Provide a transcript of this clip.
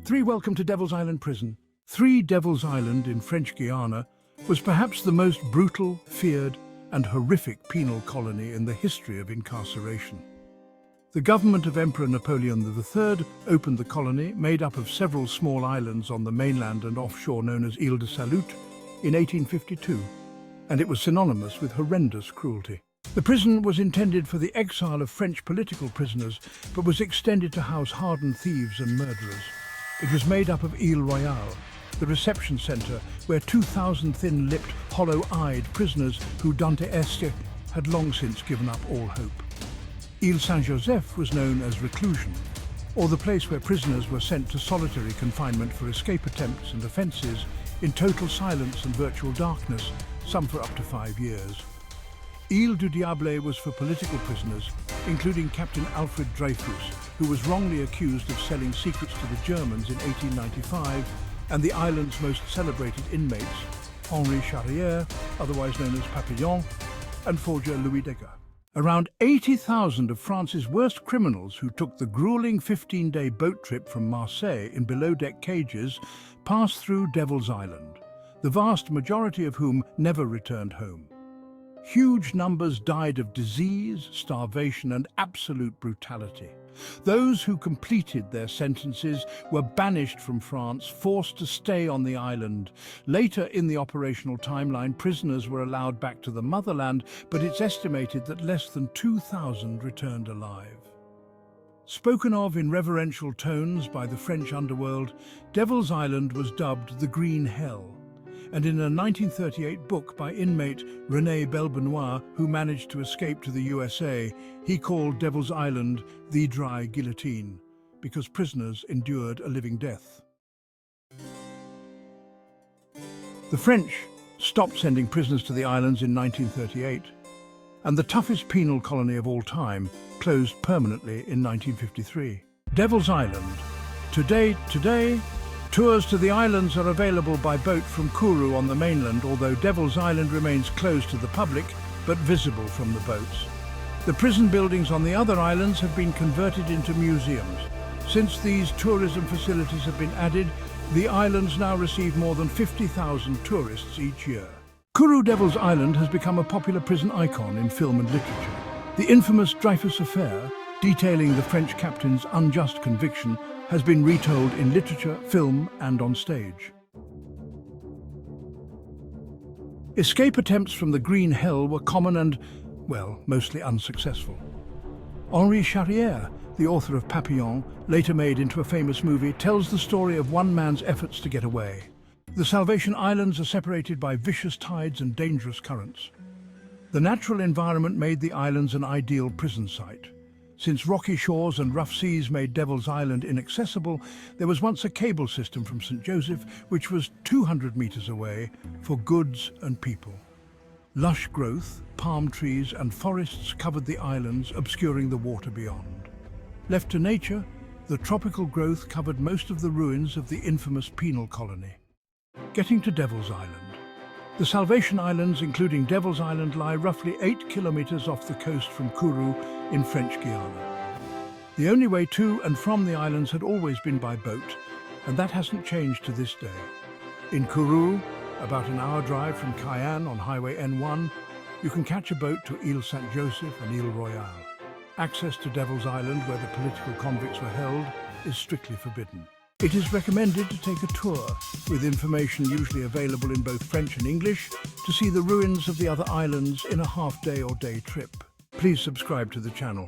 Welcome to Devil's Island Prison. Devil's Island in French Guiana was perhaps the most brutal, feared and horrific penal colony in the history of incarceration. The government of Emperor Napoleon III opened the colony, made up of several small islands on the mainland and offshore known as Île de Salut, in 1852, and it was synonymous with horrendous cruelty. The prison was intended for the exile of French political prisoners, but was extended to house hardened thieves and murderers. It was made up of Île Royale, the reception centre where 2,000 thin-lipped, hollow-eyed prisoners who Dante-esque had long since given up all hope. Île Saint-Joseph was known as Reclusion, or the place where prisoners were sent to solitary confinement for escape attempts and offences in total silence and virtual darkness, some for up to 5 years. Île du Diable was for political prisoners, including Captain Alfred Dreyfus, who was wrongly accused of selling secrets to the Germans in 1895, and the island's most celebrated inmates, Henri Charrière, otherwise known as Papillon, and forger Louis Degas. Around 80,000 of France's worst criminals who took the grueling 15-day boat trip from Marseille in below-deck cages passed through Devil's Island, the vast majority of whom never returned home. Huge numbers died of disease, starvation, and absolute brutality. Those who completed their sentences were banished from France, forced to stay on the island. Later in the operational timeline, prisoners were allowed back to the motherland, but it's estimated that less than 2,000 returned alive. Spoken of in reverential tones by the French underworld, Devil's Island was dubbed the Green Hell. And in a 1938 book by inmate René Belbenois, who managed to escape to the USA, he called Devil's Island the Dry Guillotine, because prisoners endured a living death. The French stopped sending prisoners to the islands in 1938, and the toughest penal colony of all time closed permanently in 1953. Devil's Island. Today, tours to the islands are available by boat from Kourou on the mainland, although Devil's Island remains closed to the public, but visible from the boats. The prison buildings on the other islands have been converted into museums. Since these tourism facilities have been added, the islands now receive more than 50,000 tourists each year. Kourou Devil's Island has become a popular prison icon in film and literature. The infamous Dreyfus affair, detailing the French captain's unjust conviction, has been retold in literature, film, and on stage. Escape attempts from the Green Hell were common and, well, mostly unsuccessful. Henri Charrière, the author of Papillon, later made into a famous movie, tells the story of one man's efforts to get away. The Salvation Islands are separated by vicious tides and dangerous currents. The natural environment made the islands an ideal prison site. Since rocky shores and rough seas made Devil's Island inaccessible, there was once a cable system from Saint-Joseph, which was 200 meters away, for goods and people. Lush growth, palm trees and forests covered the islands, obscuring the water beyond. Left to nature, the tropical growth covered most of the ruins of the infamous penal colony. Getting to Devil's Island. The Salvation Islands, including Devil's Island, lie roughly 8 kilometers off the coast from Kourou in French Guiana. The only way to and from the islands had always been by boat, and that hasn't changed to this day. In Kourou, about an hour drive from Cayenne on Highway N1, you can catch a boat to Île Saint-Joseph and Île Royale. Access to Devil's Island, where the political convicts were held, is strictly forbidden. It is recommended to take a tour, with information usually available in both French and English, to see the ruins of the other islands in a half-day or day trip. Please subscribe to the channel.